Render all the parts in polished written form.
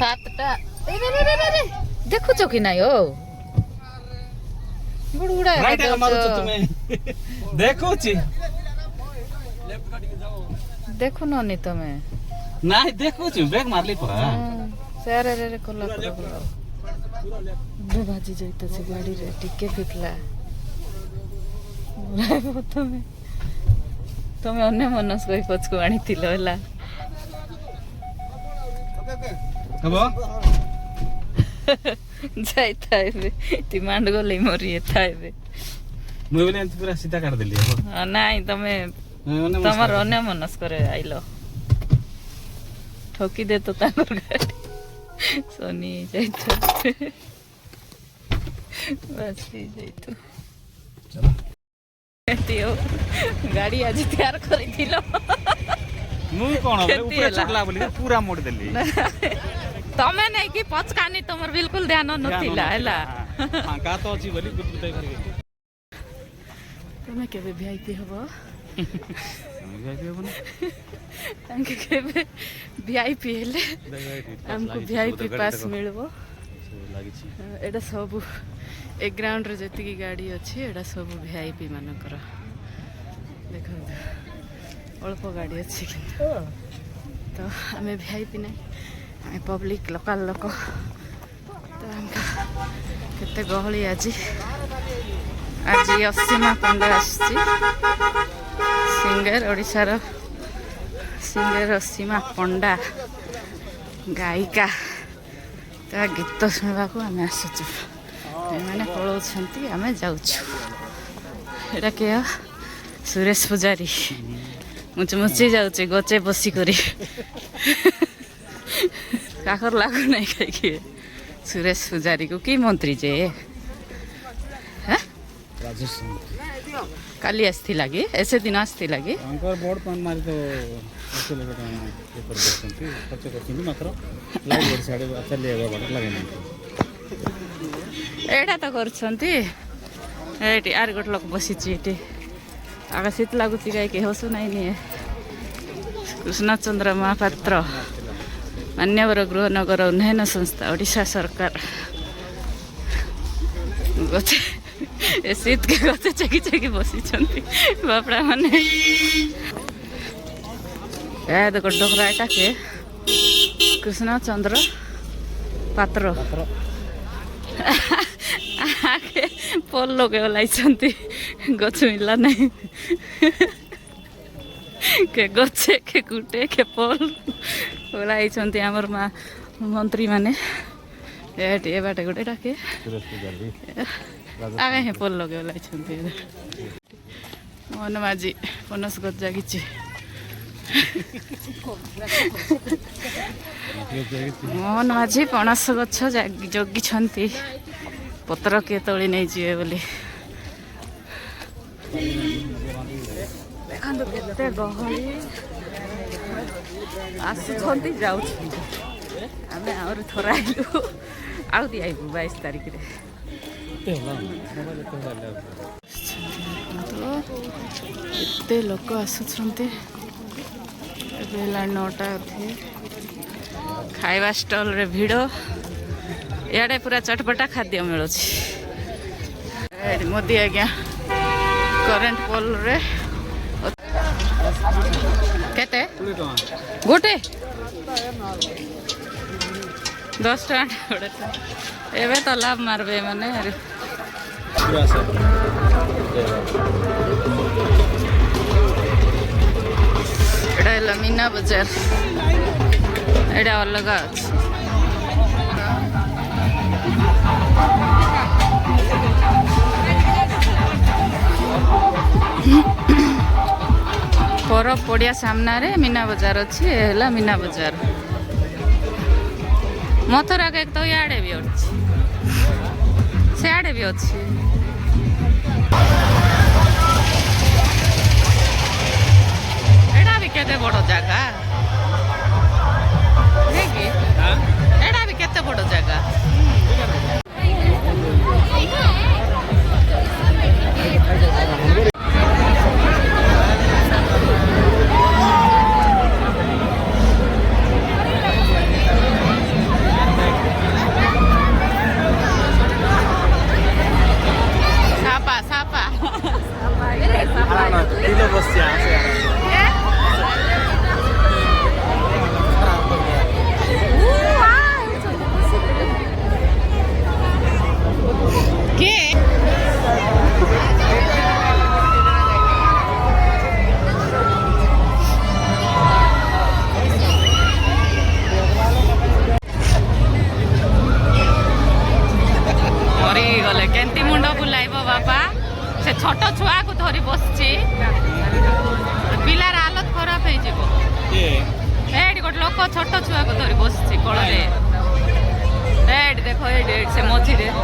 7टा देखुच कि नाई हो गुड़गुड़ा देखु नी तमे नाही देखुछु ब्रेक मारली परा सारे रे कोला दो बाजी जाइतो से गाड़ी रे टिके फिकला तमे तमे अन्य मनस कोई पछको आनी थिलो होला हबो जाई थाइबे ती मांड गले मरी थाइबे मुई बोले पूरा सीधा कर देली हो नाही तमे तमर अन्य मनस करे आइलो ठोकी दे तो तांगर गाड़ी सोनी जाइतो बस जाइतो चलो तियो गाड़ी आज तैयार करी थिलो मु कोन ऊपर चढ़ला बोली पूरा मोड़ देली तमे नहीं कि पचकानी तमर बिल्कुल ध्यान नथिला हैला हां का तो अछि बोली गुप्तय करके तमे केबे वीआईपी हबो वीआईपी हबो ना तांके केबे वीआईपी हेले हमको वीआईपी पास मिलबो लागि छी एडा सब एक ग्राउंड रे जति की गाड़ी अछि एडा सब वीआईपी मानकर देखो अल्प गाड़ी अछि तो हमें वीआईपी नहीं हमें पब्लिक लोकल लोक तो हमका केते गहली आज असीमा पंडा आसी सिंगर ओडिशार सिंगर असीमा पंडा गायिका ता गीत शुणा को आम आसुचु मैंने पलाउछंती आम जाऊछु एटा के सुरेश पुजारी मुचमुची जाऊचे गचे बसी करी काकर लागू नहीं कहीं सुरेश पुजारी को की मंत्री जे राजेश काली आस्थि लगी ऐसे दिन आस्थि लगी अंकर बोर्ड पन मारी तो ऐसे लगे पेपर देसंती खर्च करछिन मात्र लाइट बोर्ड साडे अच्छा लेगा बात लगे नहीं एटा तो करछंती एटी आर गोट लोक बसिछि एटी आगा शीत लागुछि गाय के हसु नाही नि कृष्णचंद्र महापात्र मान्यवर गृहनगर उन्नयन संस्था ओडिशा सरकार गचे ए शीत के गचे चेकी चेकी बसी बापड़ा माने देखो डोकरा एटा के कृष्णचंद्र पात्र आगे पोल लगे लाइछंती गछ मिला नहीं के गछे के गुटे के पोल ओलाइछंती हमर मंत्री माने एटी बाटे गुटे डाके आगे हे पोल लगे ओलाइछंती मोहन माझी पनस गछ जागिछि मोहन माझी पनस गछ जगिछंती पत्र के तोली नहीं जीवे बोली देखो केते गहली आसुछंती जाउछंती आमे और थोड़ा आइलु आउ दी आइबु 22 तारिख रे एते लोक आसुछंती बेला 9टा अथे खाइबा स्टॉल रे भिड़ इे पूरा चटपटा खाद्य मिलूँ मोदी आज्ञा करेन्ट पोल रे केते गोटे 10 टका एबे तो लाभ मारबे माने एटा मीना बाजार एटा अलग अछि परब पड़िया सामना रे मीना बाजार अच्छी है मीना बाजार मथुरा केक तो याडे भी अच्छी सियाडे भी अच्छी एटा भी केते बड़ जगह देखि एटा भी केते बड़ जगह छोट छुआ को धरी बस कड़े एड देख एड से मझे देख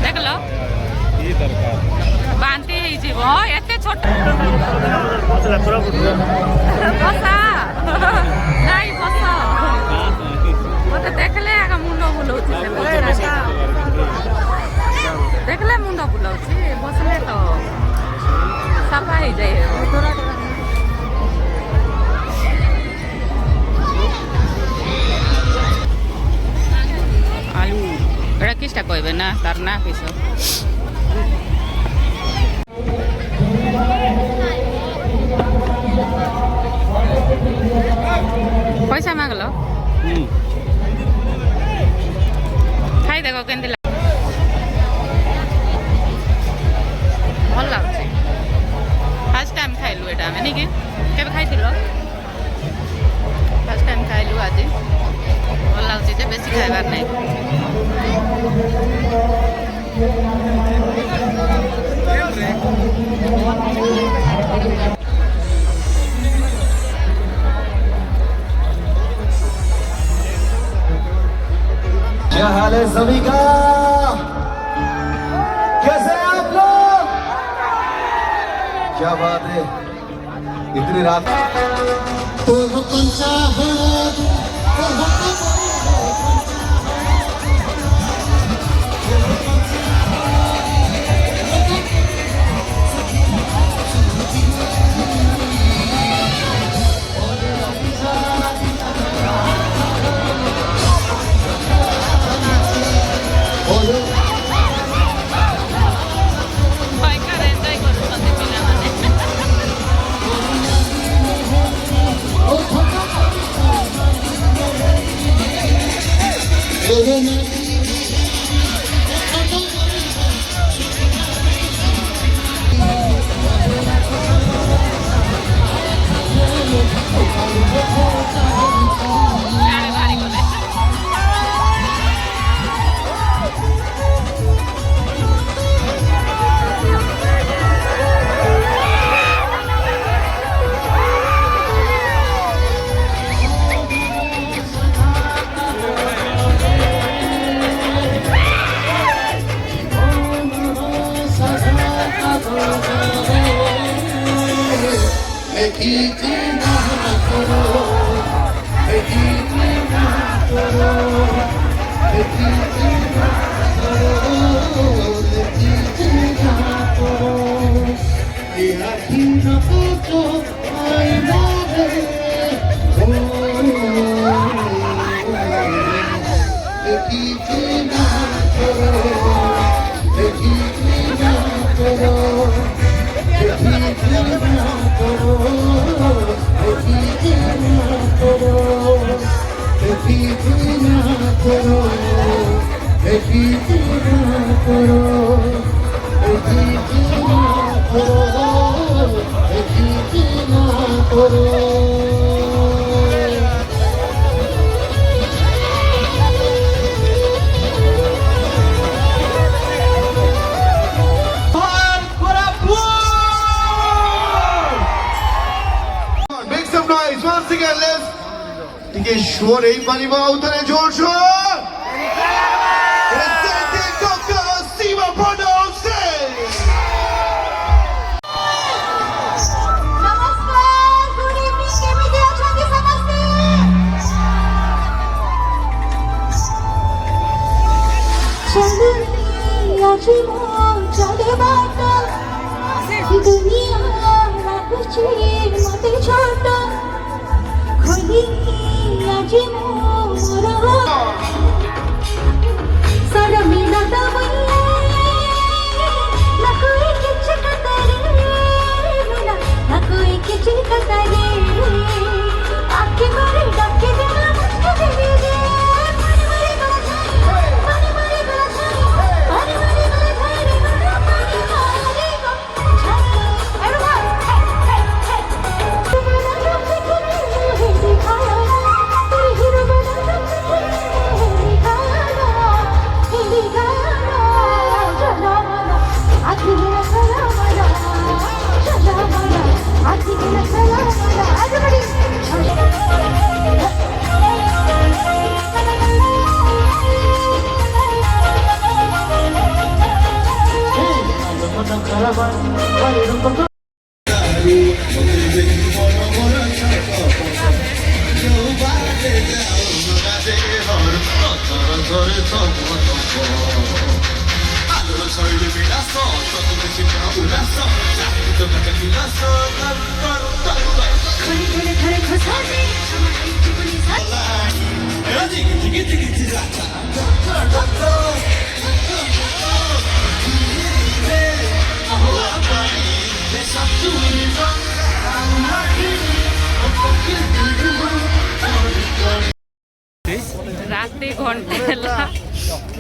देख लो ये दरकार बांती एते छोट बसा नाई बस मत देखले मुंड बुलाऊँ देखले मुंड बुलाऊँ बसले तो सफा हो जाए आलू एटा किसटा कहबे ना तार ना किस पैसा मागल खाई देख के भल लगुच फास्ट टाइम खाइलु एटा आमे नहीं के खाई फास्ट टाइम खाइलु आज भल लगुच बेसी खाइबार नहीं क्या हाल है सभी का? कैसे हैं आप लोग? क्या बात है, इतनी रात ଟିକେ ସ୍ୱର ହେଇପାରିବ ଆଉ ଥରେ ଜୋର ସୋର ଶିବ ପଡୋଶୀ दुनिया मते छोटा खुली आज मोर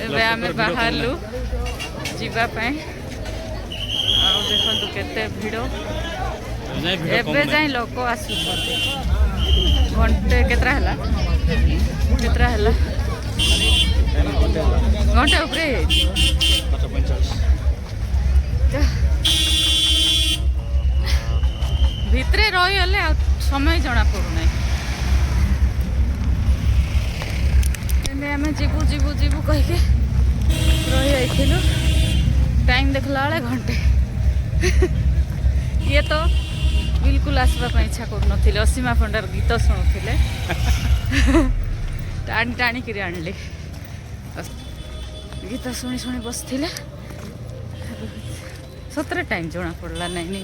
ଏବେ ଆମେ ବାହାରିଲୁ ଯିବା ପାଇଁ। ଆଉ ଦେଖନ୍ତୁ କେତେ ଭିଡ଼, ଏବେ ଯାଇ ଲୋକ ଆସୁଛନ୍ତି। ଘଣ୍ଟେ କେତେଟା ହେଲା ଘଣ୍ଟେ ଉପରେ ହେଇଯାଇଛି। ଭିତରେ ରହିଗଲେ ଆଉ ସମୟ ଜଣା ପଡ଼ୁନାହିଁ। ଏବେ ଆମେ ଯିବୁ ଯିବୁ ଯିବୁ କହିକି ରହିଯାଇଥିଲୁ, ଟାଇମ୍ ଦେଖିଲା ବେଳେ ଘଣ୍ଟେ। ଇଏ ତ ବିଲକୁଲ ଆସିବା ପାଇଁ ଇଚ୍ଛା କରୁନଥିଲେ, ଅସୀମା ପଣ୍ଡାର ଗୀତ ଶୁଣୁଥିଲେ। ଟାଣି ଟାଣିକିରି ଆଣିଲି, ଗୀତ ଶୁଣି ଶୁଣି ବସିଥିଲେ। ସତରେ ଟାଇମ୍ ଜଣା ପଡ଼ିଲା ନାଇଁ।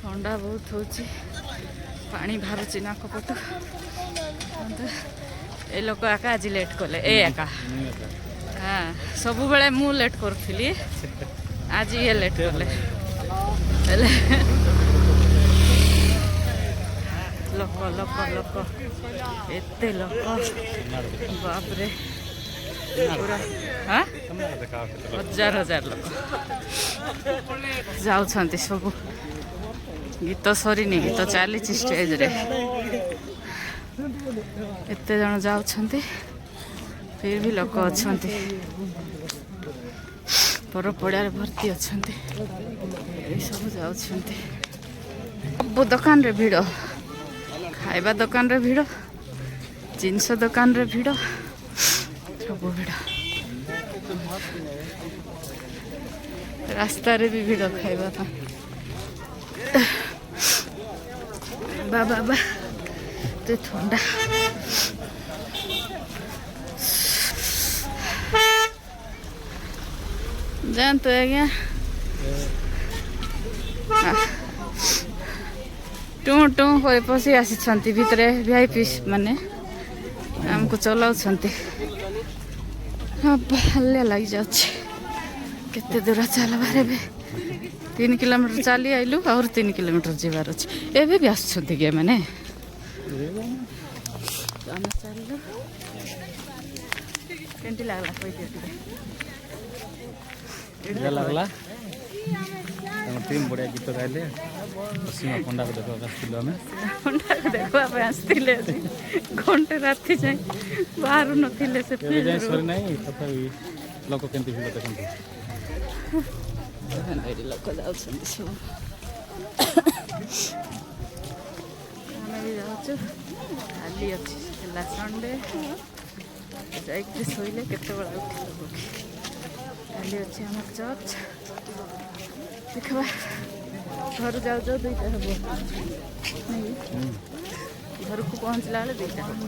ଥଣ୍ଡା ବହୁତ ହେଉଛି, ପାଣି ବାହାରୁଛି ନାକ ପଟୁ। ଏ ଲୋକ ଏକା ଆଜି ଲେଟ୍ କଲେ, ଏ ଏକା ହଁ, ସବୁବେଳେ ମୁଁ ଲେଟ୍ କରୁଥିଲି, ଆଜି ଇଏ ଲେଟ୍ କଲେ। ହେଲେ ଲୋକ ଲୋକ ଲୋକ ଏତେ ଲୋକ, ବାପରେ ପୁରା ହଁ, ହଜାର ହଜାର ଲୋକ ଯାଉଛନ୍ତି ସବୁ। ଗୀତ ସରିନି, ଗୀତ ଚାଲିଛି ଷ୍ଟେଜରେ। ଏତେ ଜଣ ଯାଉଛନ୍ତି, ଫିର୍ ବି ଲୋକ ଅଛନ୍ତି। ପରପଡ଼ିଆରେ ଭର୍ତ୍ତି ଅଛନ୍ତି, ଏସବୁ ଯାଉଛନ୍ତି। ସବୁ ଦୋକାନରେ ଭିଡ଼, ଖାଇବା ଦୋକାନରେ ଭିଡ଼, ଜିନିଷ ଦୋକାନରେ ଭିଡ଼, ସବୁ ଭିଡ଼। ରାସ୍ତାରେ ବି ଭିଡ଼ ଖାଇବା ପାଇଁ। ବାବା ଏତେ ଥଣ୍ଡା। ଯାଆନ୍ତୁ ଆଜ୍ଞା। ଟୁଁ ଟୁଁ କରି ପଶି ଆସିଛନ୍ତି ଭିତରେ ଭିଆଇପି ମାନେ, ଆମକୁ ଚଲାଉଛନ୍ତି। ହାଲିଆ ଲାଗିଯାଉଛି। କେତେ ଦୂର ଚାଲବାର, ଏବେ 3 କିଲୋମିଟର ଚାଲି ଆଇଲୁ, ଆହୁରି 3 କିଲୋମିଟର ଯିବାର ଅଛି। ଏବେ ବି ଆସୁଛନ୍ତି କି ଏମାନେ? ଆମେ ଚାଲିଲୁ। କେମିତି ଲାଗଲା କହିଦିଅ ଟିକେ। ଲାଗଲା ଟିମ୍ ବଢ଼ିଆ ଗୀତ ଗାଇଲେ। ଅସୀମା ପଣ୍ଡାକୁ ଦେଖିବାକୁ ଆସିଥିଲୁ ଆମେ। ପଣ୍ଡାକୁ ଦେଖିବା ପାଇଁ ଆସିଥିଲେ। ଘଣ୍ଟେ ରାତି ଯାଏ ବାହାରୁ ନଥିଲେ ସେ ଏବେ ଯାଇ ସରି ନାହିଁ, ତଥାପି ଲୋକ କେମିତି ଭିଡ଼ ଦେଖନ୍ତୁ। ଏଠି ଲୋକ ଯାଉଛନ୍ତି ସବୁ, ଆମେ ବି ଯାଉଛୁ। ଖାଲି ଅଛି, ହେଲା ସଣ୍ଡେ, ଯାଇକି ଶୋଇଲେ କେତେବେଳେ ଉଠିବ। ଖାଲି ଅଛି ଆମର ଚର୍ଚ୍ଚ। ଦେଖିବା ଘରୁ ଯାଉ ଯାଉ 2ଟା ହେବ, ଘରକୁ ପହଞ୍ଚିଲା ବେଳେ 2ଟା ହେବ।